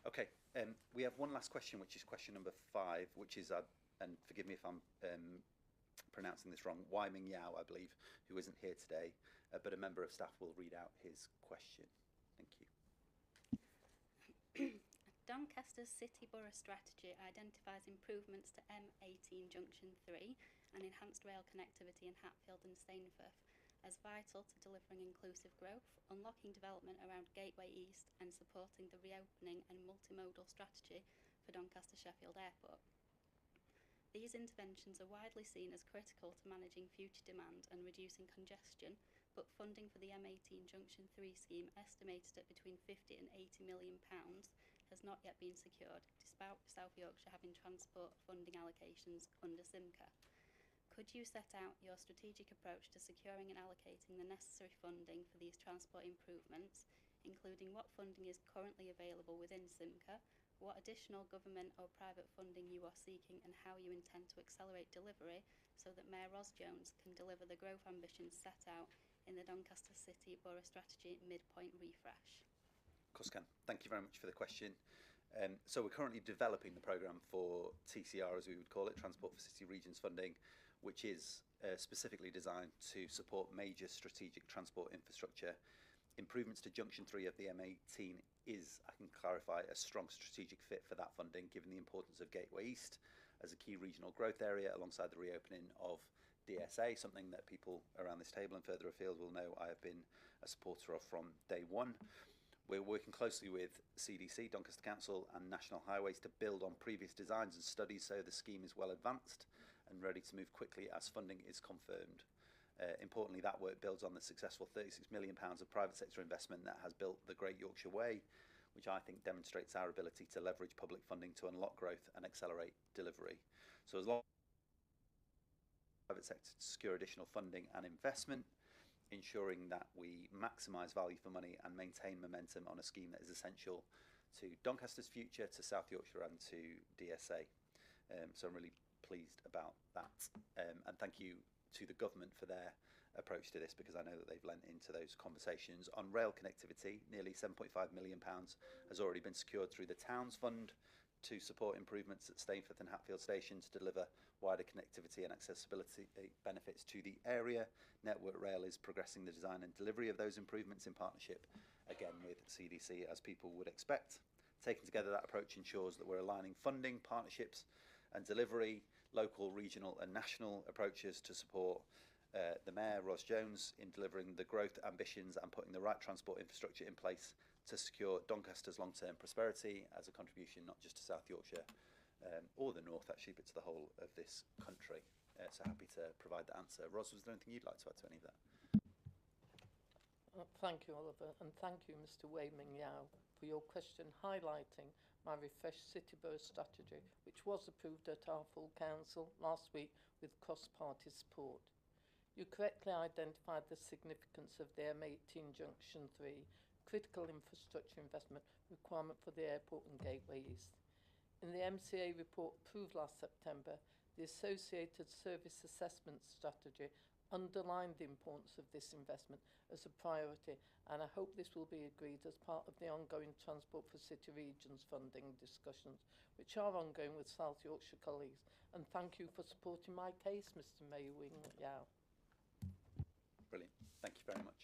Okay, we have one last question, which is question number 5, which is, and forgive me if I'm pronouncing this wrong, Wyming Yao, I believe, who isn't here today, but a member of staff will read out his question. Thank you. Doncaster's City Borough strategy identifies improvements to M18 Junction 3 and enhanced rail connectivity in Hatfield and Stainforth as vital to delivering inclusive growth, unlocking development around Gateway East and supporting the reopening and multimodal strategy for Doncaster Sheffield Airport. These interventions are widely seen as critical to managing future demand and reducing congestion, but funding for the M18 Junction 3 scheme, estimated at between £50 and £80 million, has not yet been secured, despite South Yorkshire having transport funding allocations under SYMCA. Could you set out your strategic approach to securing and allocating the necessary funding for these transport improvements, including what funding is currently available within SYMCA, what additional government or private funding you are seeking, and how you intend to accelerate delivery so that Mayor Ros Jones can deliver the growth ambitions set out in the Doncaster City Borough Strategy Midpoint Refresh? Of course, Ken. Thank you very much for the question. So we're currently developing the programme for TCR, as we would call it, Transport for City Regions funding, which is specifically designed to support major strategic transport infrastructure. Improvements to Junction 3 of the M18 is, I can clarify, a strong strategic fit for that funding, given the importance of Gateway East as a key regional growth area alongside the reopening of DSA, something that people around this table and further afield will know I have been a supporter of from day one. We're working closely with CDC, Doncaster Council and National Highways to build on previous designs and studies so the scheme is well advanced and ready to move quickly as funding is confirmed. Importantly, that work builds on the successful £36 million of private sector investment that has built the Great Yorkshire Way, which I think demonstrates our ability to leverage public funding to unlock growth and accelerate delivery. So as long as the private sector to secure additional funding and investment, ensuring that we maximise value for money and maintain momentum on a scheme that is essential to Doncaster's future, to South Yorkshire and to DSA. So I'm really pleased about that. And thank you to the government for their approach to this, because I know that they've lent into those conversations. On rail connectivity, nearly £7.5 million has already been secured through the Towns Fund to support improvements at Stainforth and Hatfield stations to deliver wider connectivity and accessibility benefits to the area. Network Rail is progressing the design and delivery of those improvements in partnership, again, with CDC, as people would expect. Taken together, that approach ensures that we're aligning funding, partnerships and delivery, local, regional and national approaches to support the Mayor, Ros Jones, in delivering the growth ambitions and putting the right transport infrastructure in place to secure Doncaster's long-term prosperity as a contribution not just to South Yorkshire or the North actually, but to the whole of this country. So happy to provide that answer. Ros, was there anything you'd like to add to any of that? Thank you, Oliver, and thank you, Mr. Wei-Ming Yao, for your question highlighting my refreshed City Borough strategy, which was approved at our full council last week with cross-party support. You correctly identified the significance of the M18 Junction 3 critical infrastructure investment requirement for the airport and Gateway East. In the MCA report approved last September, the Associated Service Assessment Strategy underlined the importance of this investment as a priority, and I hope this will be agreed as part of the ongoing Transport for City Regions funding discussions, which are ongoing with South Yorkshire colleagues. And thank you for supporting my case, Mr. Wei-Ming Yao. Brilliant. Thank you very much.